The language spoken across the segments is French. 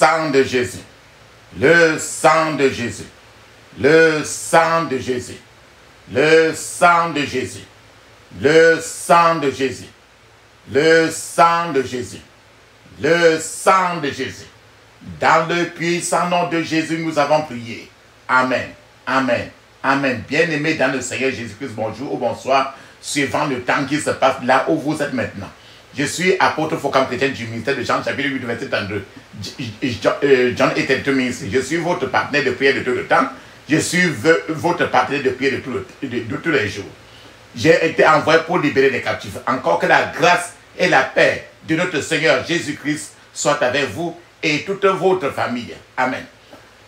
sang de Jésus, le sang de Jésus, le sang de Jésus, le sang de Jésus, le sang de Jésus, le sang de Jésus, le sang de Jésus. Dans le puissant nom de Jésus, nous avons prié. Amen, amen, amen. Bien-aimés dans le Seigneur Jésus-Christ, bonjour ou bonsoir, suivant le temps qui se passe là où vous êtes maintenant. Je suis apôtre Focam chrétien du ministère de Jean, chapitre 8, verset 32. John était tout ministre. Je suis votre partenaire de prière de tout le temps. Je suis votre partenaire de prière de tous les jours. J'ai été envoyé pour libérer les captifs. Encore que la grâce et la paix de notre Seigneur Jésus-Christ soient avec vous et toute votre famille. Amen.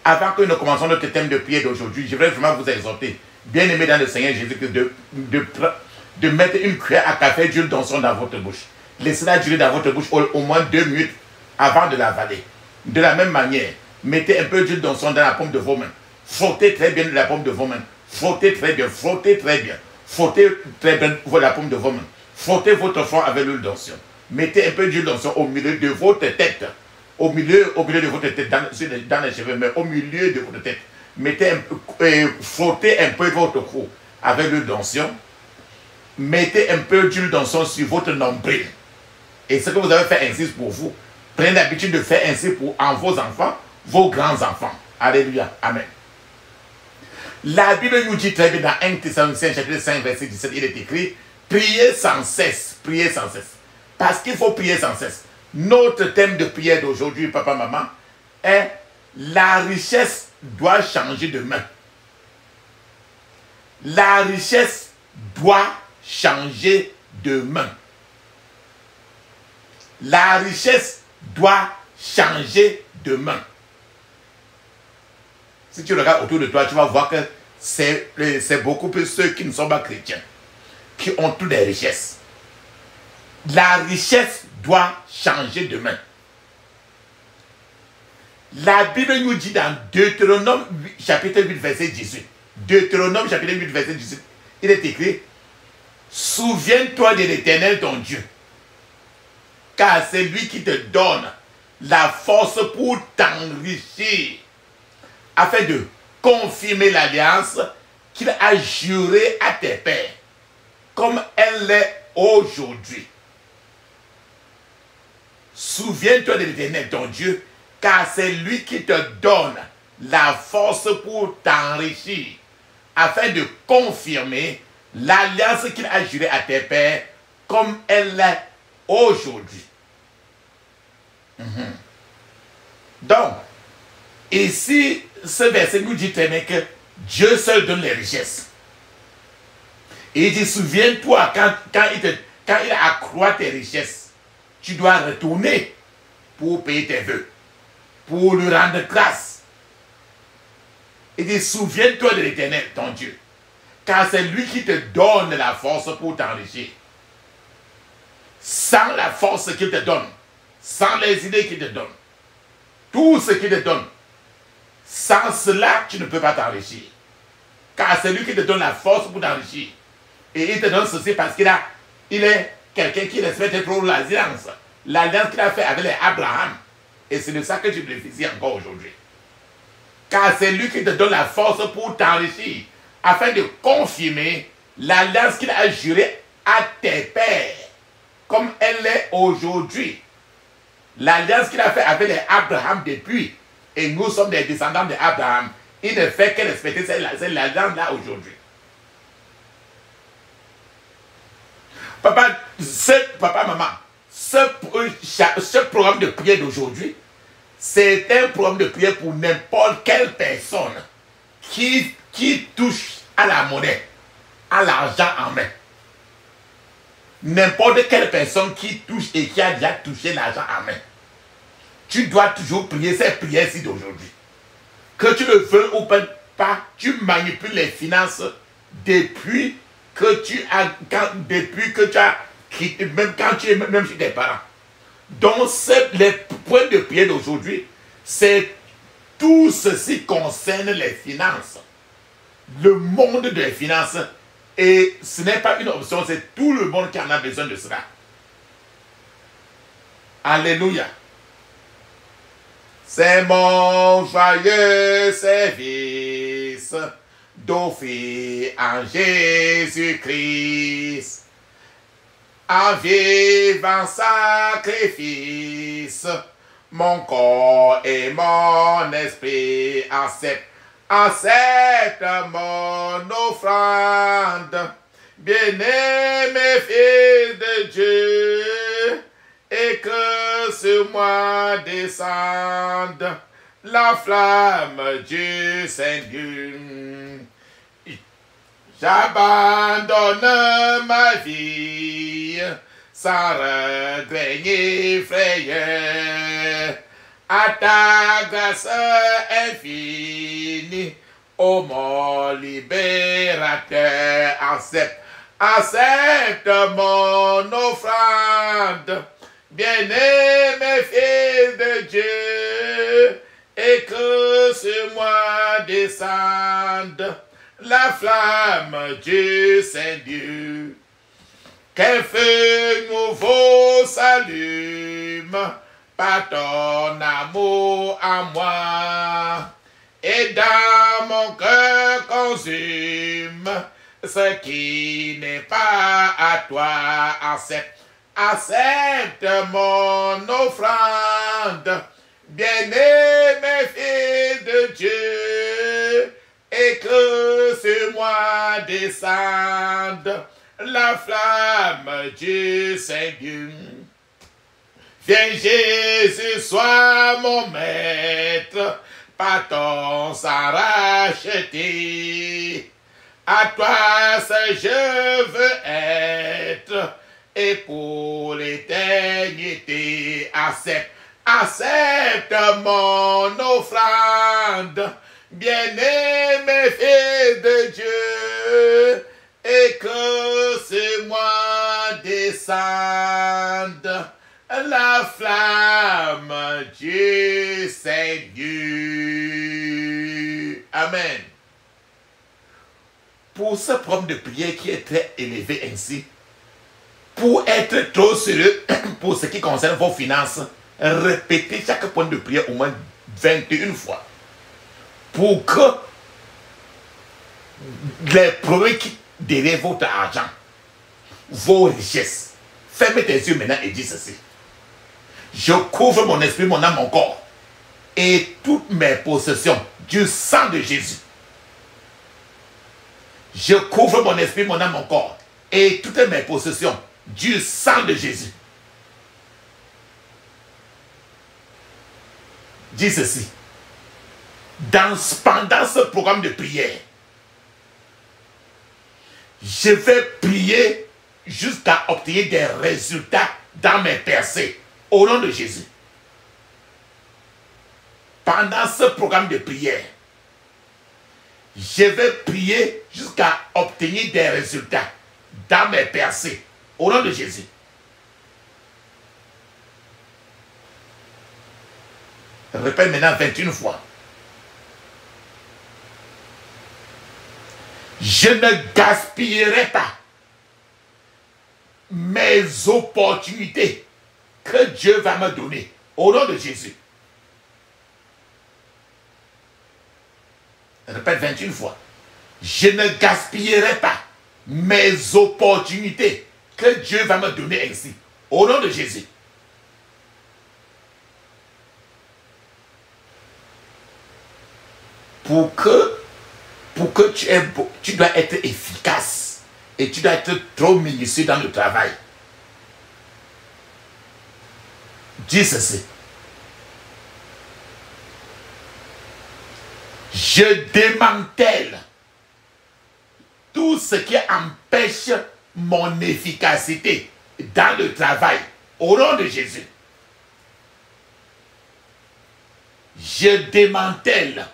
Avant que nous commencions notre thème de prière d'aujourd'hui, je voudrais vraiment vous exhorter, bien aimé dans le Seigneur Jésus-Christ, de mettre une cuillère à café d'huile d'onction dans votre bouche. Laissez-la durer dans votre bouche au moins 2 minutes avant de l'avaler. De la même manière, mettez un peu d'huile d'onction dans la paume de vos mains. Frottez très bien la paume de vos mains. Frottez très bien, frottez très bien. Frottez très bien la paume de vos mains. Frottez votre front avec l'huile d'onction. Mettez un peu d'huile d'onction au milieu de votre tête. Au milieu de votre tête, dans les cheveux, mais au milieu de votre tête. Frottez un peu votre cou avec l'huile d'onction. Mettez un peu d'huile d'onction sur votre nombril. Et ce que vous avez fait ainsi pour vous, prenez l'habitude de faire ainsi pour vos enfants, vos grands-enfants. Alléluia. Amen. La Bible nous dit très bien dans 1 Thessaloniciens chapitre 5, verset 17, il est écrit, priez sans cesse, priez sans cesse. Parce qu'il faut prier sans cesse. Notre thème de prière d'aujourd'hui, papa, maman, est la richesse doit changer de main. La richesse doit changer de main. La richesse doit changer de main. Si tu regardes autour de toi, tu vas voir que c'est beaucoup plus ceux qui ne sont pas chrétiens, qui ont toutes les richesses. La richesse doit changer de main. La Bible nous dit dans Deutéronome chapitre 8, verset 18. Deutéronome chapitre 8, verset 18. Il est écrit, souviens-toi de l'Éternel ton Dieu, car c'est lui qui te donne la force pour t'enrichir, afin de confirmer l'alliance qu'il a jurée à tes pères, comme elle l'est aujourd'hui. Souviens-toi de l'Éternel ton Dieu, car c'est lui qui te donne la force pour t'enrichir, afin de confirmer l'alliance qu'il a jurée à tes pères, comme elle l'est aujourd'hui. Donc, ici, ce verset nous dit très bien que Dieu seul donne les richesses. Et il dit, souviens-toi, quand il accroît tes richesses, tu dois retourner pour payer tes vœux, pour lui rendre grâce. Il dit, souviens-toi de l'Éternel, ton Dieu, car c'est lui qui te donne la force pour t'enrichir. Sans la force qu'il te donne, sans les idées qu'il te donne, tout ce qu'il te donne, sans cela, tu ne peux pas t'enrichir. Car c'est lui qui te donne la force pour t'enrichir. Et il te donne ceci parce qu'il est quelqu'un qui respecte trop l'alliance. L'alliance qu'il a fait avec les Abraham. Et c'est de ça que tu bénéficies encore aujourd'hui. Car c'est lui qui te donne la force pour t'enrichir, afin de confirmer l'alliance qu'il a jurée à tes pères, comme elle est aujourd'hui. L'alliance qu'il a fait avec les Abraham depuis, et nous sommes des descendants d'Abraham, il ne fait que respecter cette alliance-là aujourd'hui. Papa, maman, ce programme de prière d'aujourd'hui, c'est un programme de prière pour n'importe quelle personne qui touche à la monnaie, à l'argent en main. N'importe quelle personne qui touche et qui a déjà touché l'argent en main. Tu dois toujours prier cette prière-ci d'aujourd'hui. Que tu le veux ou pas, tu manipules les finances depuis que tu as quitté, même quand tu es même chez tes parents. Donc, les points de prière d'aujourd'hui, c'est tout ceci concerne les finances. Le monde des finances. Et ce n'est pas une option, c'est tout le monde qui en a besoin de cela. Alléluia. C'est mon joyeux service d'offrir en Jésus-Christ, en vivant sacrifice, mon corps et mon esprit acceptent mon offrande. Bien-aimé fils de Dieu, et que sur moi descende la flamme du Saint-Dieu. J'abandonne ma vie sans regret ni frayeur à ta grâce infinie, ô mon libérateur. Accepte mon offrande, bien-aimé fils de Dieu, et que sur moi descende la flamme du Saint-Dieu. Qu'un feu nouveau s'allume par ton amour à moi, et dans mon cœur consume ce qui n'est pas à toi. Accepte mon offrande, bien-aimé fils de Dieu, et que sur moi descende la flamme du Saint-Dieu. Viens Jésus, sois mon maître, par ton sang racheté. À toi seul je veux être, et pour l'éternité. Accepte mon offrande, bien-aimé fils de Dieu, et que sur moi descende la flamme du Saint-Dieu. Amen. Pour ce problème de prière qui est très élevé ainsi, pour être trop sérieux pour ce qui concerne vos finances, répétez chaque point de prière au moins 21 fois. Pour que les problèmes qui dérivent votre argent, vos richesses, fermez tes yeux maintenant et dis ceci. Je couvre mon esprit, mon âme, mon corps et toutes mes possessions du sang de Jésus. Je couvre mon esprit, mon âme, mon corps et toutes mes possessions du sang de Jésus. Dis ceci. Pendant ce programme de prière, je vais prier jusqu'à obtenir des résultats dans mes percées. Au nom de Jésus. Pendant ce programme de prière, je vais prier jusqu'à obtenir des résultats dans mes percées. Au nom de Jésus. Répète maintenant 21 fois. Je ne gaspillerai pas mes opportunités que Dieu va me donner. Au nom de Jésus. Répète 21 fois. Je ne gaspillerai pas mes opportunités que Dieu va me donner ainsi. Au nom de Jésus. Pour que tu dois être efficace et tu dois être trop minutieux dans le travail. Dis ceci. Je démantèle tout ce qui empêche mon efficacité dans le travail. Au nom de Jésus. Je démantèle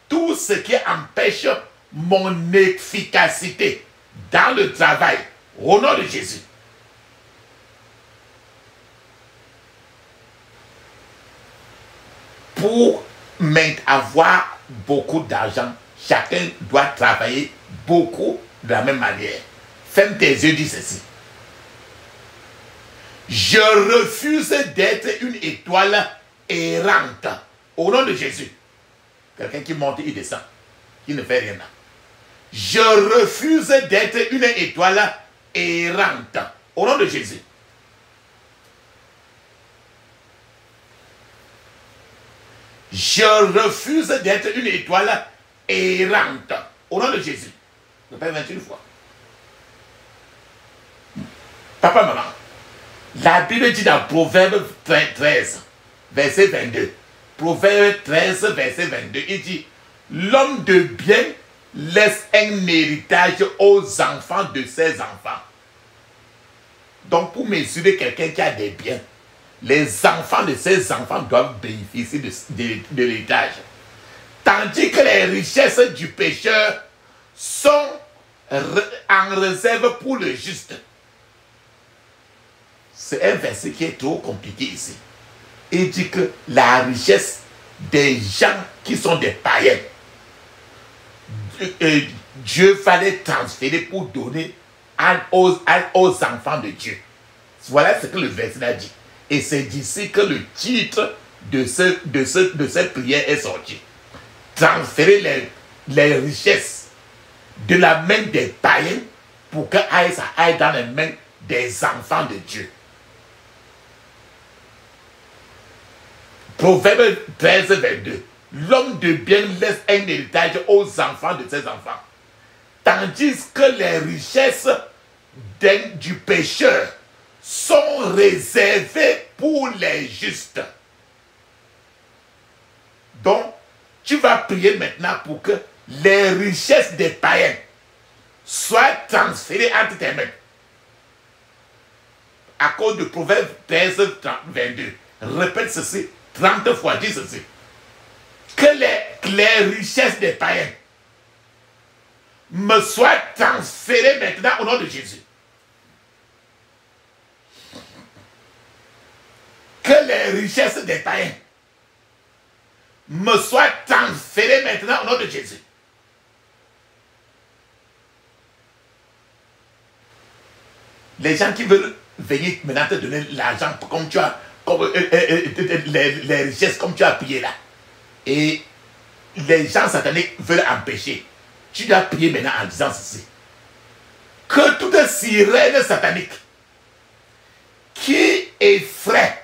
tout ce qui empêche mon efficacité dans le travail. Au nom de Jésus. Pour avoir beaucoup d'argent, chacun doit travailler beaucoup de la même manière. Ferme tes yeux, dis ceci. Je refuse d'être une étoile errante Au nom de Jésus. Quelqu'un qui monte, il descend. Qui ne fait rien là. Je refuse d'être une étoile errante. Au nom de Jésus. Je refuse d'être une étoile errante. Au nom de Jésus. Je répète 21 fois. Papa, maman. La Bible dit dans Proverbe 13, verset 22. Proverbe 13, verset 22. Il dit, l'homme de bien laisse un héritage aux enfants de ses enfants. Donc, pour mesurer quelqu'un qui a des biens, les enfants de ses enfants doivent bénéficier de l'héritage. Tandis que les richesses du pécheur sont en réserve pour le juste. C'est un verset qui est trop compliqué ici. Il dit que la richesse des gens qui sont des païens, Dieu fallait transférer pour donner aux enfants de Dieu. Voilà ce que le verset a dit. Et c'est d'ici que le titre de cette prière est sorti. Transférer les richesses de la main des païens pour que ça aille dans les mains des enfants de Dieu. Proverbe 13, 22. L'homme de bien laisse un héritage aux enfants de ses enfants. Tandis que les richesses du pécheur sont réservées pour les justes. Donc, tu vas prier maintenant pour que les richesses des païens soient transférées entre tes mains. À cause de Proverbe 13, 22. Répète ceci 30 fois, dis ceci. Que les richesses des païens me soient transférées maintenant au nom de Jésus. Que les richesses des païens me soient transférées maintenant au nom de Jésus. Les gens qui veulent venir maintenant te donner l'argent comme tu as, les richesses comme tu as prié là. Et les gens sataniques veulent empêcher. Tu dois prier maintenant en disant ceci. Que toute sirène satanique qui effraie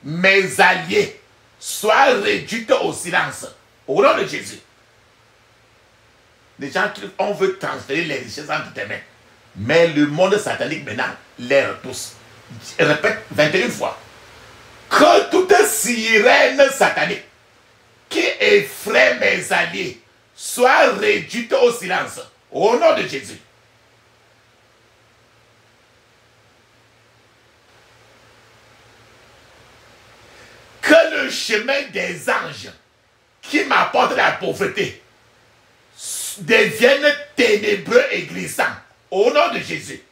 mes alliés soit réduite au silence. Au nom de Jésus. Les gens qui on veut transférer les richesses entre tes mains. Mais le monde satanique maintenant les repousse. Je répète 21 fois. Que toute sirène satanique qui effraie mes alliés soit réduite au silence. Au nom de Jésus. Que le chemin des anges qui m'apportent la pauvreté devienne ténébreux et glissant. Au nom de Jésus.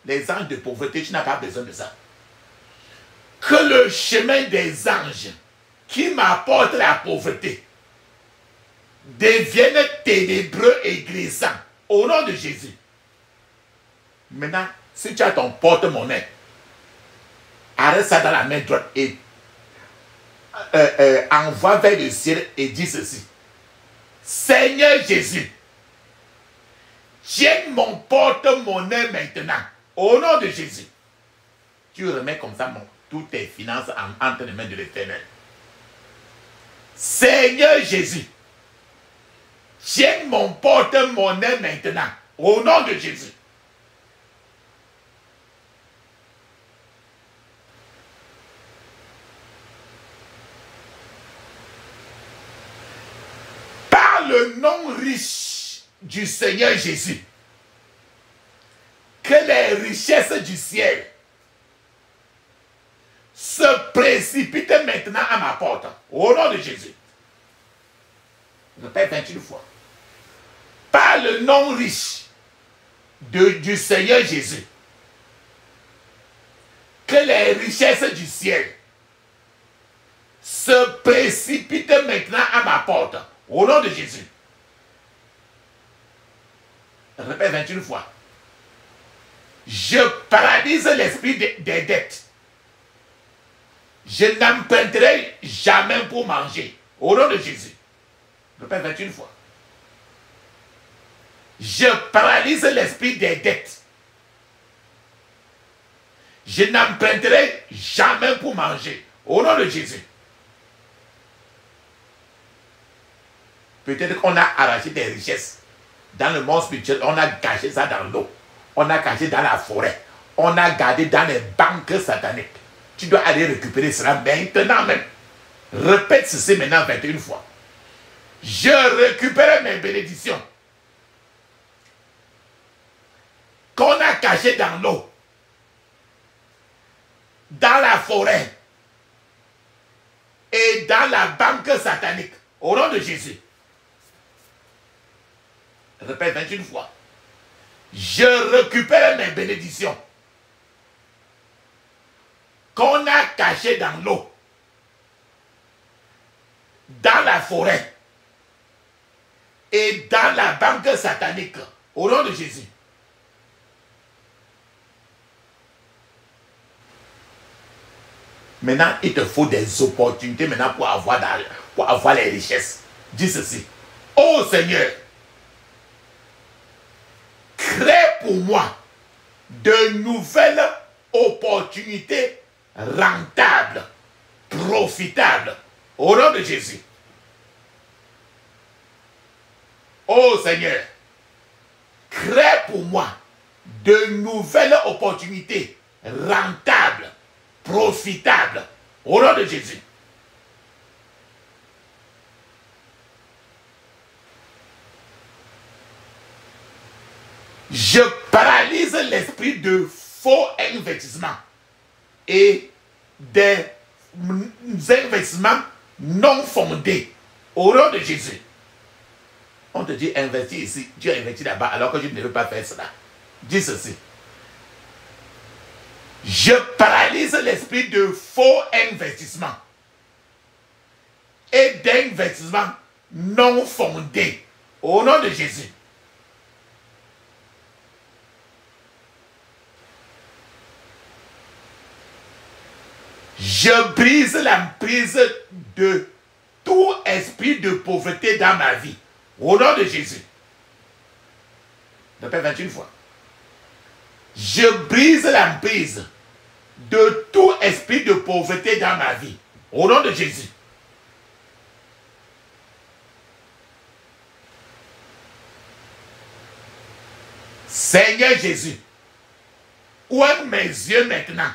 Les anges de pauvreté, tu n'as pas besoin de ça. Que le chemin des anges qui m'apportent la pauvreté devienne ténébreux et glissant. Au nom de Jésus. Maintenant, si tu as ton porte-monnaie, arrête ça dans la main droite et envoie vers le ciel et dis ceci. Seigneur Jésus, tiens mon porte-monnaie maintenant. Au nom de Jésus. Tu remets comme ça toutes tes finances entre les mains de l'Éternel. Seigneur Jésus, tiens mon porte-monnaie maintenant. Au nom de Jésus. Par le nom riche du Seigneur Jésus, que les richesses du ciel se précipitent maintenant à ma porte. Au nom de Jésus. Je répète 21 fois. Par le nom riche du Seigneur Jésus, que les richesses du ciel se précipitent maintenant à ma porte. Au nom de Jésus. Je répète 21 fois. Je paralyse l'esprit des dettes. Je n'emprunterai jamais pour manger. Au nom de Jésus. Répète 21 fois. Je paralyse l'esprit des dettes. Je n'emprunterai jamais pour manger. Au nom de Jésus. Peut-être qu'on a arraché des richesses dans le monde spirituel. On a caché ça dans l'eau. On a caché dans la forêt. On a gardé dans les banques sataniques. Tu dois aller récupérer cela maintenant même. Répète ceci maintenant 21 fois. Je récupère mes bénédictions qu'on a cachées dans l'eau, dans la forêt et dans la banque satanique. Au nom de Jésus. Répète 21 fois. Je récupère mes bénédictions qu'on a cachées dans l'eau, dans la forêt et dans la banque satanique. Au nom de Jésus. Maintenant, il te faut des opportunités maintenant pour avoir les richesses. Dis ceci. Oh Seigneur, crée pour moi de nouvelles opportunités rentables, profitables. Au nom de Jésus. Oh Seigneur, crée pour moi de nouvelles opportunités rentables, profitables. Au nom de Jésus. Je paralyse l'esprit de faux investissements et des investissements non fondés. Au nom de Jésus. On te dit investir ici, tu as investi là-bas alors que je ne veux pas faire cela. Dis ceci. Je paralyse l'esprit de faux investissements et d'investissements non fondés. Au nom de Jésus. Je brise l'emprise de tout esprit de pauvreté dans ma vie. Au nom de Jésus. Répète 21 fois. Je brise l'emprise de tout esprit de pauvreté dans ma vie. Au nom de Jésus. Seigneur Jésus, ouvre mes yeux maintenant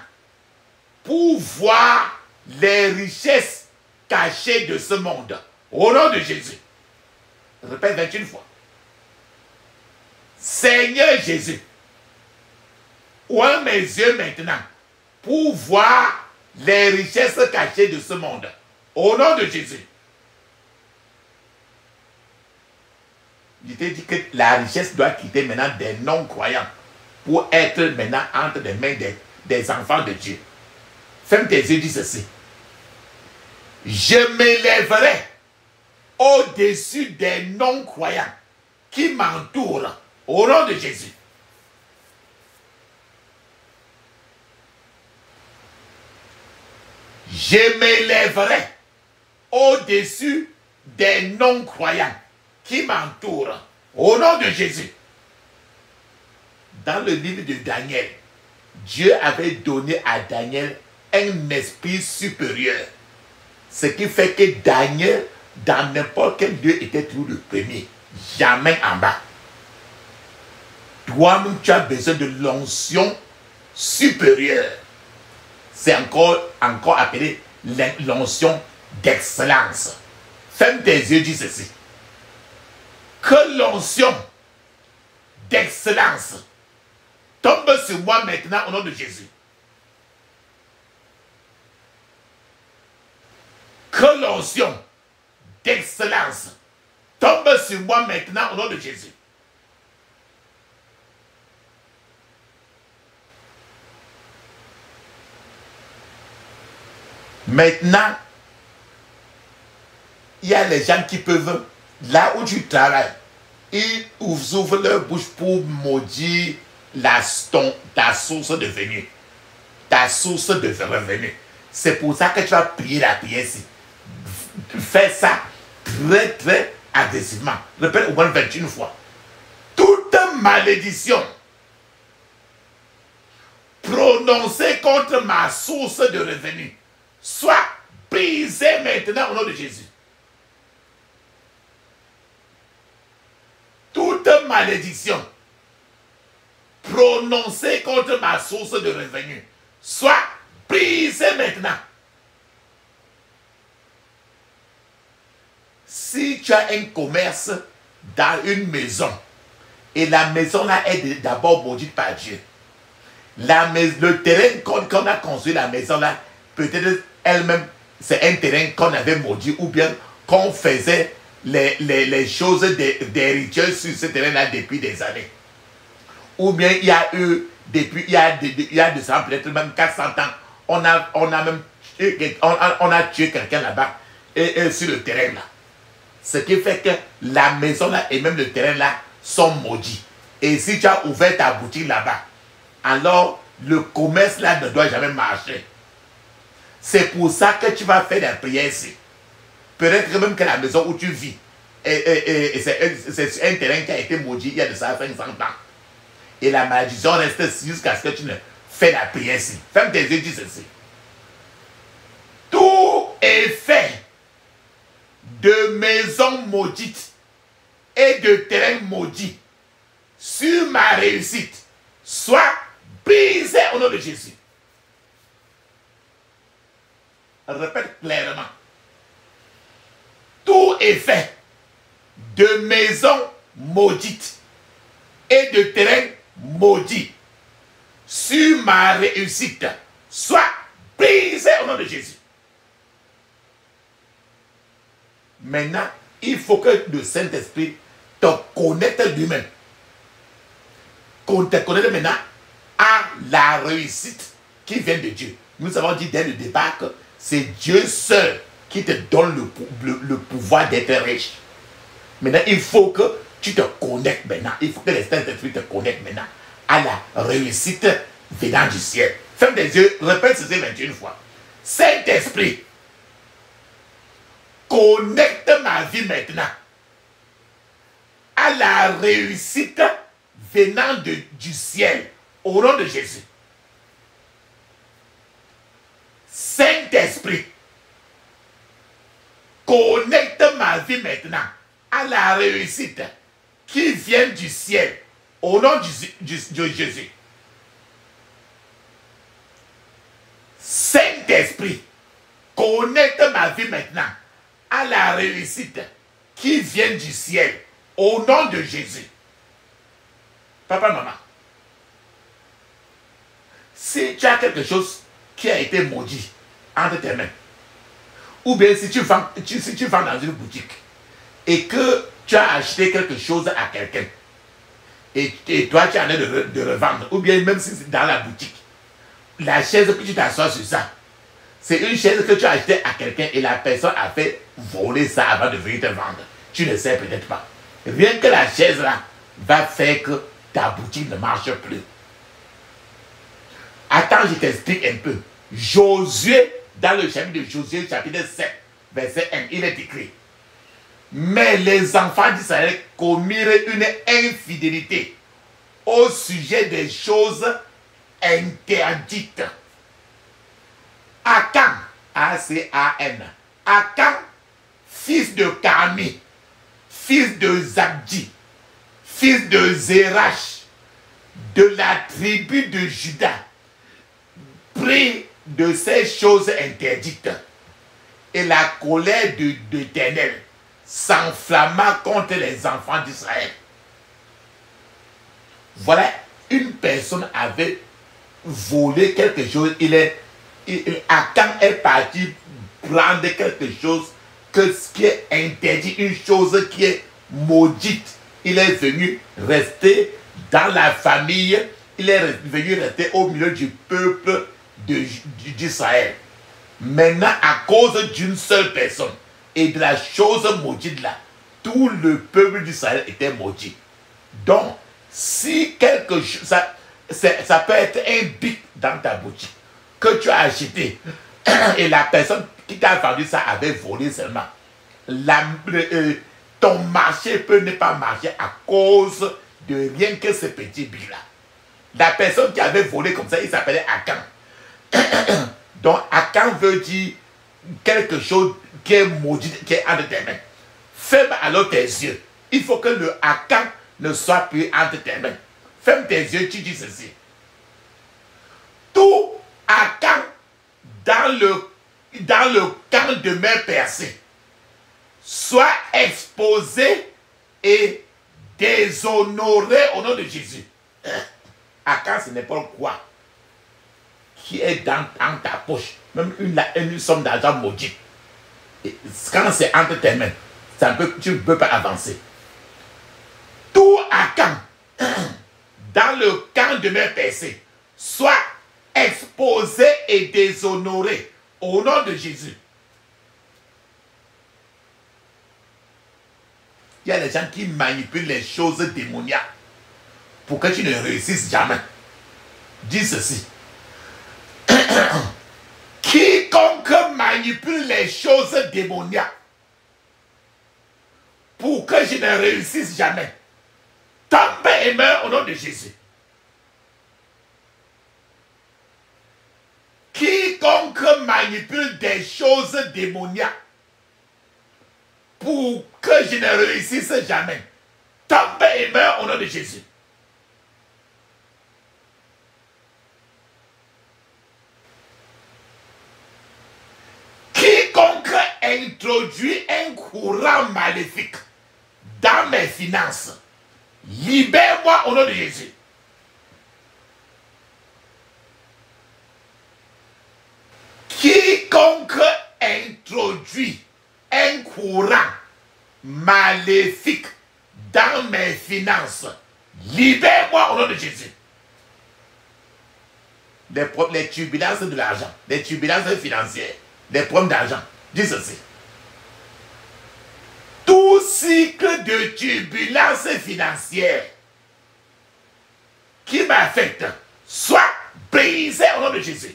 pour voir les richesses cachées de ce monde. Au nom de Jésus. Répète 21 fois. Seigneur Jésus, ouvre mes yeux maintenant pour voir les richesses cachées de ce monde. Au nom de Jésus. Je t'ai dit que la richesse doit quitter maintenant des non-croyants pour être maintenant entre les mains des enfants de Dieu. Ferme tes yeux, dis ceci. Je m'élèverai au-dessus des non-croyants qui m'entourent au nom de Jésus. Je m'élèverai au-dessus des non-croyants qui m'entourent au nom de Jésus. Dans le livre de Daniel, Dieu avait donné à Daniel un esprit supérieur. Ce qui fait que Daniel, dans n'importe quel lieu, était toujours le premier. Jamais en bas. Toi-même, tu as besoin de l'onction supérieure. C'est encore appelé l'onction d'excellence. Ferme tes yeux, dis ceci. Que l'onction d'excellence tombe sur moi maintenant au nom de Jésus. Que l'onction d'excellence tombe sur moi maintenant au nom de Jésus. Maintenant, il y a les gens qui peuvent, là où tu travailles, ils ouvrent leur bouche pour maudire ta source de venue, ta source de revenu. C'est pour ça que tu vas prier la prière ici. Fais ça très, très agressivement. Répète au moins 21 fois. Toute malédiction prononcée contre ma source de revenus soit brisée maintenant au nom de Jésus. Toute malédiction prononcée contre ma source de revenus soit brisée maintenant. Si tu as un commerce dans une maison, et la maison là est d'abord maudite par Dieu, le terrain qu'on a construit la maison là, peut-être elle-même, c'est un terrain qu'on avait maudit, ou bien qu'on faisait les choses des rituels sur ce terrain là depuis des années. Ou bien il y a eu, depuis, il y a de ça peut-être même 400 ans, on a même on a tué quelqu'un là-bas, et sur le terrain là. Ce qui fait que la maison là et même le terrain là sont maudits. Et si tu as ouvert ta boutique là-bas, alors le commerce là ne doit jamais marcher. C'est pour ça que tu vas faire des prières ici. Peut-être même que la maison où tu vis, c'est un terrain qui a été maudit il y a de ça 500 ans. Et la malédiction reste jusqu'à ce que tu ne fais la prière ici. Ferme tes yeux, dis ceci. Tout est fait de maisons maudites et de terrains maudits sur ma réussite soit brisé au nom de Jésus. Répète clairement. Tout est fait de maisons maudites et de terrains maudits sur ma réussite soit brisé au nom de Jésus. Maintenant, il faut que le Saint-Esprit te connecte lui-même. Qu'on te connecte maintenant à la réussite qui vient de Dieu. Nous avons dit dès le départ que c'est Dieu seul qui te donne le pouvoir d'être riche. Maintenant, il faut que tu te connectes maintenant. Il faut que le Saint-Esprit te connecte maintenant à la réussite venant du ciel. Ferme les yeux, répète ceci 21 fois. Saint-Esprit, connecte ma vie maintenant à la réussite venant du ciel au nom de Jésus. Saint-Esprit, connecte ma vie maintenant à la réussite qui vient du ciel au nom de Jésus. Saint-Esprit, connecte ma vie maintenant à la réussite qui vient du ciel au nom de Jésus. Papa, maman, si tu as quelque chose qui a été maudit entre tes mains, ou bien si tu vends dans une boutique et que tu as acheté quelque chose à quelqu'un et toi tu en es de revendre, ou bien même si c'est dans la boutique, la chaise que tu t'assois sur ça, c'est une chaise que tu as achetée à quelqu'un et la personne a fait voler ça avant de venir te vendre. Tu ne sais peut-être pas. Rien que la chaise là va faire que ta boutique ne marche plus. Attends, je t'explique un peu. Josué, dans le chapitre de Josué, chapitre 7, verset 1, il est écrit: mais les enfants d'Israël commirent une infidélité au sujet des choses interdites. Akan, A-C-A-N, Akan, fils de Carmi, fils de Zabdi, fils de Zérach, de la tribu de Juda, prit de ces choses interdites, et la colère de l'Éternel s'enflamma contre les enfants d'Israël. Voilà, une personne avait volé quelque chose, Akan est parti prendre quelque chose qui est interdit, une chose qui est maudite. Il est venu rester dans la famille, il est venu rester au milieu du peuple d'Israël. Maintenant, à cause d'une seule personne et de la chose maudite là, tout le peuple d'Israël était maudit. Donc, si quelque chose, ça peut être un bic dans ta boutique que tu as acheté et la personne qui t'a vendu ça avait volé seulement, ton marché peut ne pas marcher à cause de rien que ce petit billet-là. La personne qui avait volé comme ça, il s'appelait Akan. Donc Akan veut dire quelque chose qui est maudit, qui est entre tes mains. Ferme alors tes yeux. Il faut que le Akan ne soit plus entre tes mains. Ferme tes yeux, tu dis ceci. Tout Akan dans le camp de main percée soit exposé et déshonoré au nom de Jésus. Akan, ce n'est pas quoi qui est dans ta poche, même une somme d'argent maudite. Quand c'est entre tes mains, tu ne peux pas avancer. Tout Akan dans le camp de main percée soit exposé et déshonoré au nom de Jésus. Il y a des gens qui manipulent les choses démoniaques pour que tu ne réussisses jamais. Dis ceci. Quiconque manipule les choses démoniaques pour que je ne réussisse jamais, tombe et meurt au nom de Jésus. Quiconque manipule des choses démoniaques pour que je ne réussisse jamais, tombe et meurt au nom de Jésus. Quiconque introduit un courant maléfique dans mes finances, libère-moi au nom de Jésus. Quiconque introduit un courant maléfique dans mes finances, libère-moi au nom de Jésus. Les turbulences de l'argent, les turbulences financières, les problèmes d'argent, dis ceci. Tout cycle de turbulences financières qui m'affecte soit brisé au nom de Jésus.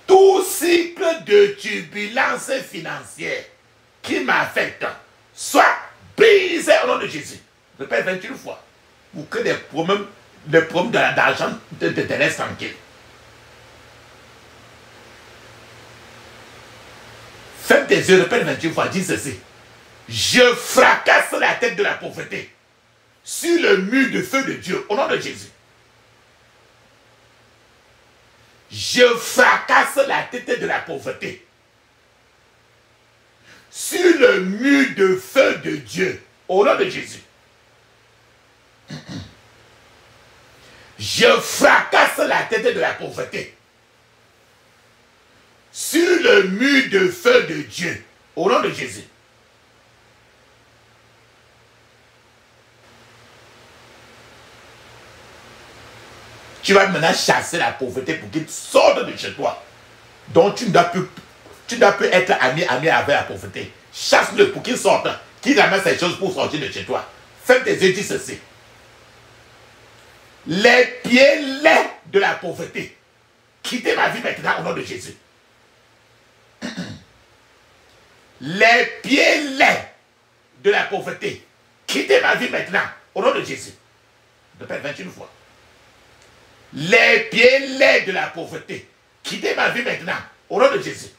Tout cycle de turbulences financières qui m'affecte soit brisé au nom de Jésus. Je répète 21 fois. Pour que les problèmes d'argent te laissent tranquille. Ferme tes yeux, répète 21 fois, dis ceci. Je fracasse la tête de la pauvreté sur le mur de feu de Dieu au nom de Jésus. Je fracasse la tête de la pauvreté sur le mur de feu de Dieu au nom de Jésus. Je fracasse la tête de la pauvreté sur le mur de feu de Dieu au nom de Jésus. Tu vas maintenant chasser la pauvreté pour qu'il sorte de chez toi. Donc tu ne dois plus être ami avec la pauvreté. Chasse-le pour qu'il sorte, qu'il amène ces choses pour sortir de chez toi. Fais tes yeux, dis ceci. Les pieds laids de la pauvreté, quittez ma vie maintenant au nom de Jésus. Les pieds laids de la pauvreté, quittez ma vie maintenant au nom de Jésus. Je répète 21 fois. Les pieds laids de la pauvreté, quittez ma vie maintenant au nom de Jésus.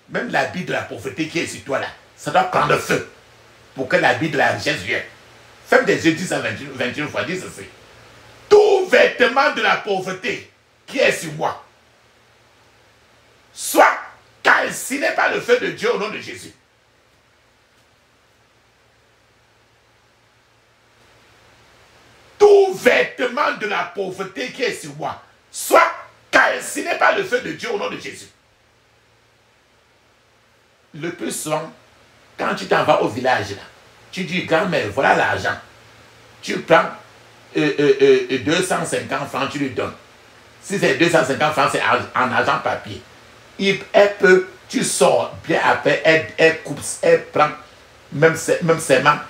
Même l'habit de la pauvreté qui est sur toi là, ça doit prendre feu pour que l'habit de la richesse vienne. Ferme tes yeux, dis ça 21 fois, dis ceci. Tout vêtement de la pauvreté qui est sur moi, soit calciné par le feu de Dieu au nom de Jésus. Tout vêtement de la pauvreté qui est sur moi, soit calciné par le feu de Dieu au nom de Jésus. Le plus souvent, quand tu t'en vas au village, là, tu dis, grand-mère, voilà l'argent. Tu prends 250 francs, tu lui donnes. Si c'est 250 francs, c'est en argent papier. Tu sors, bien après, elle coupe, elle prend même ses mains,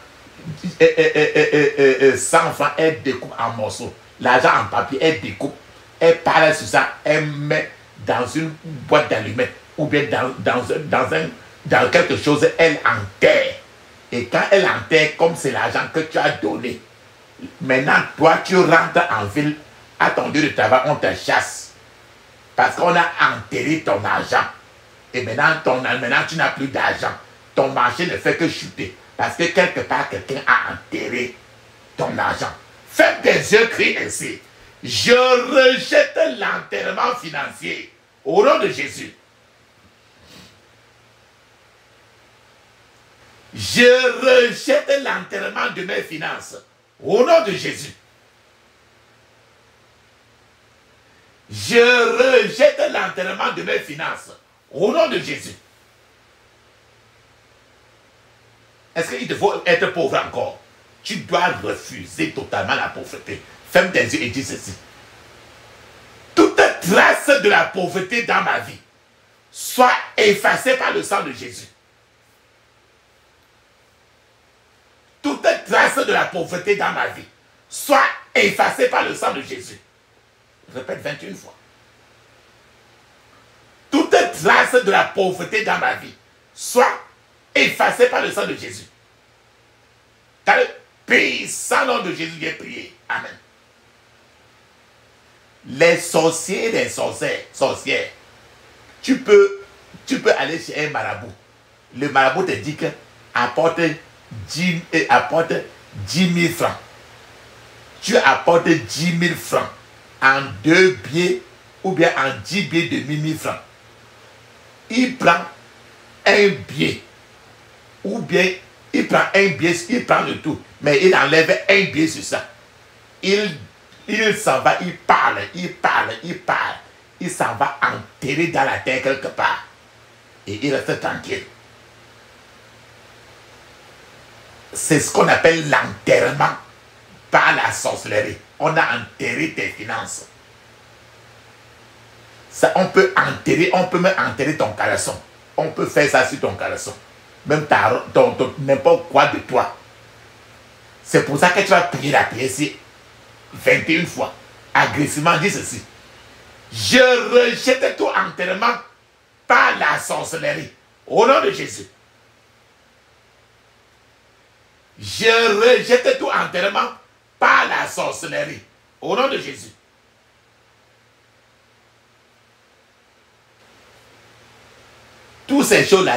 100 francs, elle découpe en morceaux. L'argent en papier, elle découpe. Elle parle sur ça, elle met dans une boîte d'allumettes ou bien dans quelque chose, elle enterre. Et quand elle enterre, comme c'est l'argent que tu as donné, maintenant, toi, tu rentres en ville, à ton lieu de travail, on te chasse. Parce qu'on a enterré ton argent. Et maintenant, tu n'as plus d'argent. Ton marché ne fait que chuter. Parce que quelque part, quelqu'un a enterré ton argent. Faites des yeux, crie ainsi. Je rejette l'enterrement financier au nom de Jésus. Je rejette l'enterrement de mes finances au nom de Jésus. Je rejette l'enterrement de mes finances au nom de Jésus. Est-ce qu'il te faut être pauvre encore? Tu dois refuser totalement la pauvreté. Ferme tes yeux et dis ceci. Toute trace de la pauvreté dans ma vie soit effacée par le sang de Jésus. Toute trace de la pauvreté dans ma vie soit effacée par le sang de Jésus. Répète 21 fois. Toute trace de la pauvreté dans ma vie soit effacée par le sang de Jésus. Dans le puissant nom de Jésus, j'ai prié. Amen. Les sorciers et les sorcières, tu peux aller chez un marabout. Le marabout te dit que apporte 10 000 francs. Tu apportes 10 000 francs en 2 billets ou bien en 10 billets de 1 000 francs. Il prend un billet ou bien il prend un billet, il prend le tout, mais il enlève un billet sur ça. Il s'en va, il parle, il s'en va enterrer dans la terre quelque part. Et il reste tranquille. C'est ce qu'on appelle l'enterrement par la sorcellerie. On a enterré tes finances. Ça, on peut même enterrer ton caleçon. On peut faire ça sur ton caleçon. Même n'importe quoi de toi. C'est pour ça que tu vas prier la prière ici 21 fois. Agressivement, dis ceci. Je rejette tout enterrement par la sorcellerie. Au nom de Jésus. Je rejette tout enterrement par la sorcellerie. Au nom de Jésus. Toutes ces choses-là,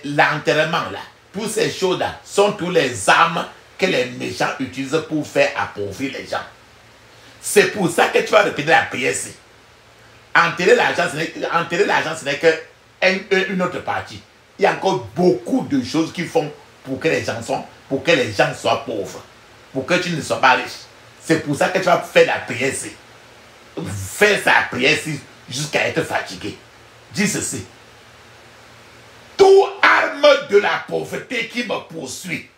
l'enterrement là, toutes ces choses-là sont tous les armes que les méchants utilisent pour faire appauvrir les gens. C'est pour ça que tu vas répéter la prière ici. Enterrer l'argent, ce n'est qu'une autre partie. Il y a encore beaucoup de choses qui font pour que les gens soient pauvres. Pour que tu ne sois pas riche. C'est pour ça que tu vas faire la prière ici. Fais sa prière ici jusqu'à être fatigué. Dis ceci. Toute arme de la pauvreté qui me poursuit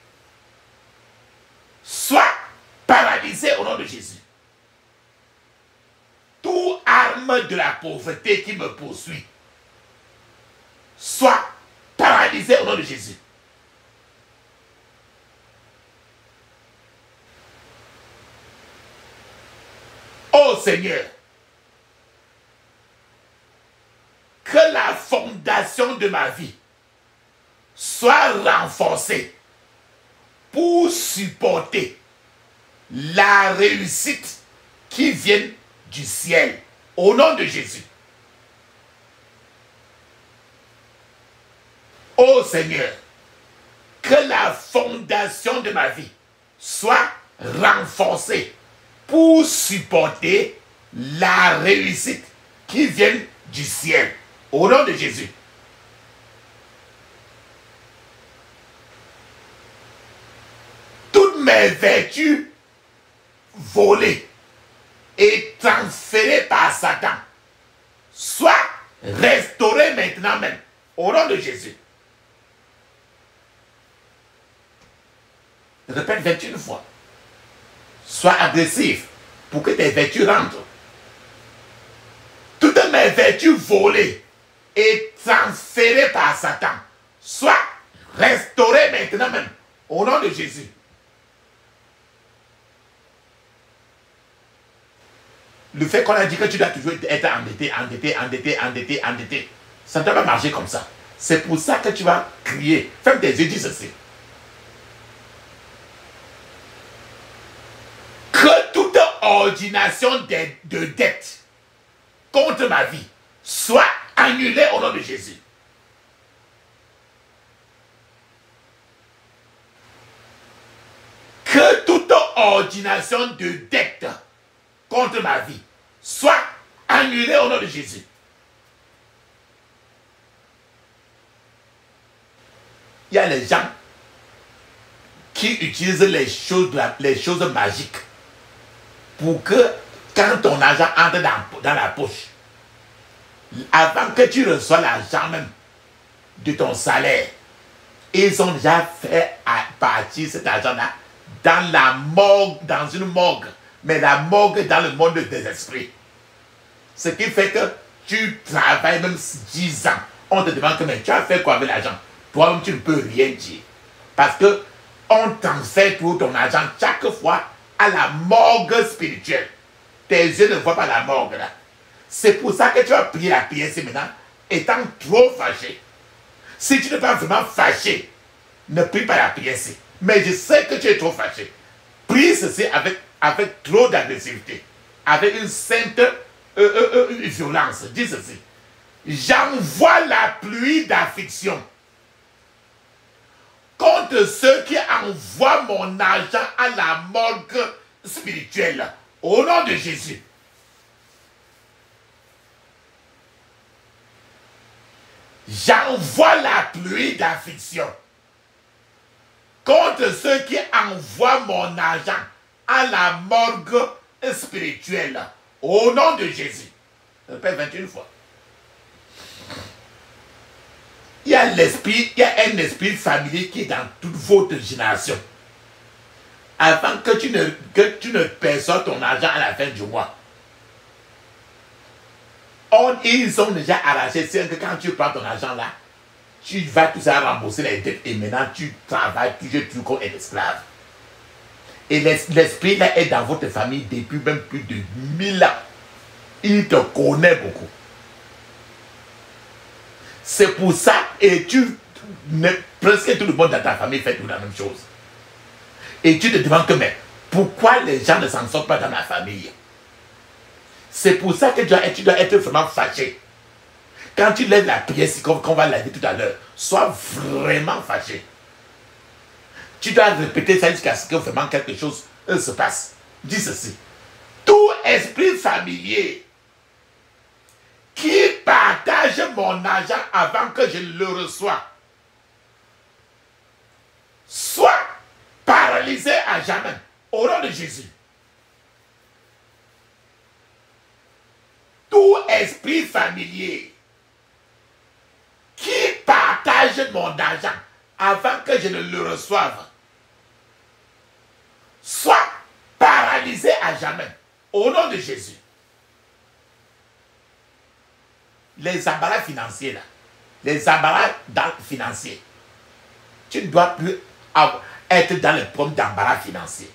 soit paralysée au nom de Jésus. Toute arme de la pauvreté qui me poursuit soit paralysée au nom de Jésus. Oh Seigneur, que la fondation de ma vie soit renforcée pour supporter la réussite qui vient du ciel. Au nom de Jésus. Oh Seigneur, que la fondation de ma vie soit renforcée pour supporter la réussite qui vient du ciel. Au nom de Jésus. Toutes mes vertus volées et transférées par Satan soient restaurées maintenant même. Au nom de Jésus. Répète 21 fois. Sois agressif pour que tes vertus rentrent. Toutes mes vertus volées et transférées par Satan soient restaurées maintenant même. Au nom de Jésus. Le fait qu'on a dit que tu dois toujours être endetté, ça ne doit pas marcher comme ça. C'est pour ça que tu vas crier. Ferme tes yeux, dis ceci. Que toute ordination de dette contre ma vie soit annulée au nom de Jésus. Que toute ordination de dette contre ma vie soit annulée au nom de Jésus. Il y a les gens qui utilisent les choses magiques pour que quand ton argent entre dans la poche, avant que tu reçois l'argent même de ton salaire, ils ont déjà fait partir cet argent-là dans la morgue, dans une morgue, mais la morgue dans le monde des esprits. Ce qui fait que tu travailles même 10 ans. On te demande que mais tu as fait quoi avec l'argent? Toi-même, tu ne peux rien dire. Parce que on transfère tout ton argent chaque fois à la morgue spirituelle. Tes yeux ne voient pas la morgue là. C'est pour ça que tu vas prier la prière maintenant, étant trop fâché. Si tu n'es pas vraiment fâché, ne prie pas la prière. Mais je sais que tu es trop fâché. Prie ceci avec trop d'agressivité, avec une sainte violence. Dis ceci. J'envoie la pluie d'affliction contre ceux qui envoient mon argent à la morgue spirituelle. Au nom de Jésus. J'envoie la pluie d'affliction contre ceux qui envoient mon argent à la morgue spirituelle. Au nom de Jésus. Je répète 21 fois. Il y a un esprit familier qui est dans toute votre génération. Avant que tu ne perçoives ton argent à la fin du mois. Ils ont déjà arraché. C'est que quand tu prends ton argent là, tu vas tout ça rembourser les dettes et maintenant tu travailles toujours comme un esclave. Et l'esprit là est dans votre famille depuis même plus de 1000 ans. Il te connaît beaucoup. C'est pour ça, et presque tout le monde dans ta famille fait tout la même chose. Et tu te demandes que, mais pourquoi les gens ne s'en sortent pas dans la famille? C'est pour ça que tu dois être vraiment fâché. Quand tu lèves la prière, qu'on va la dire tout à l'heure, sois vraiment fâché. Tu dois répéter ça jusqu'à ce que vraiment quelque chose se passe. Dis ceci. Tout esprit familier qui partage mon argent avant que je le reçoive, soit paralysé à jamais, au nom de Jésus. Tout esprit familier qui partage mon argent avant que je ne le reçoive, soit paralysé à jamais, au nom de Jésus. Les embarras financiers là, les embarras financiers, tu ne dois plus être dans les problèmes d'embarras financiers.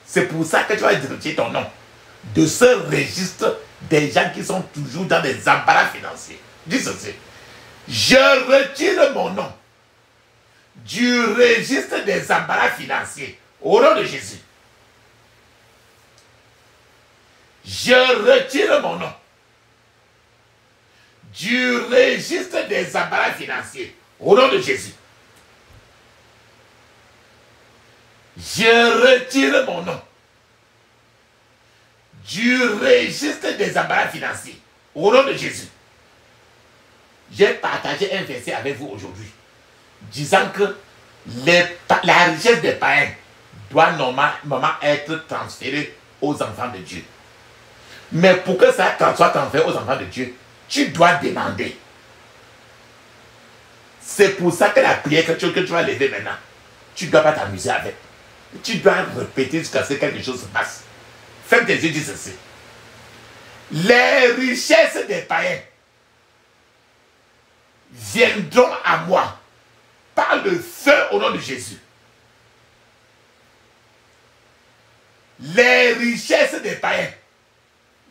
C'est pour ça que tu vas retirer ton nom de ce registre des gens qui sont toujours dans des embarras financiers. Dis ceci. Je retire mon nom du registre des embarras financiers au nom de Jésus. Je retire mon nom du registre des embarras financiers au nom de Jésus. Je retire mon nom du registre des embarras financiers au nom de Jésus. J'ai partagé un verset avec vous aujourd'hui disant que la richesse des païens doit normalement être transférée aux enfants de Dieu. Mais pour que ça soit transféré aux enfants de Dieu, tu dois demander. C'est pour ça que la prière que tu vas lever maintenant, tu ne dois pas t'amuser avec. Tu dois répéter jusqu'à ce que quelque chose se passe. Ferme tes yeux, dis ceci. Les richesses des païens viendront à moi par le feu au nom de Jésus. Les richesses des païens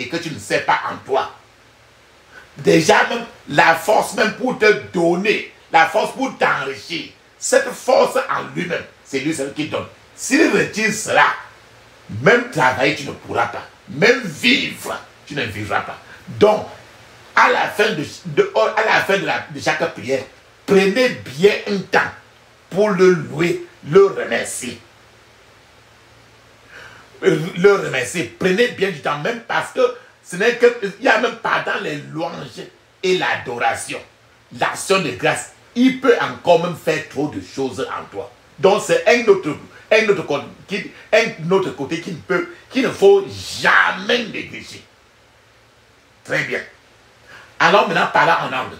et que tu ne sais pas en toi. Déjà même la force même pour te donner, la force pour t'enrichir, cette force en lui-même, c'est lui seul qui donne. S'il retire cela, même travailler tu ne pourras pas, même vivre, tu ne vivras pas. Donc, à la fin de chaque prière, prenez bien un temps pour le louer, le remercier. Le remercier, prenez bien du temps, même parce que ce n'est que, il y a même pas dans les louanges et l'adoration, l'action de grâce, il peut encore même faire trop de choses en toi. Donc c'est un autre côté qu'il ne faut jamais négliger. Très bien. Alors maintenant, parlons en anglais.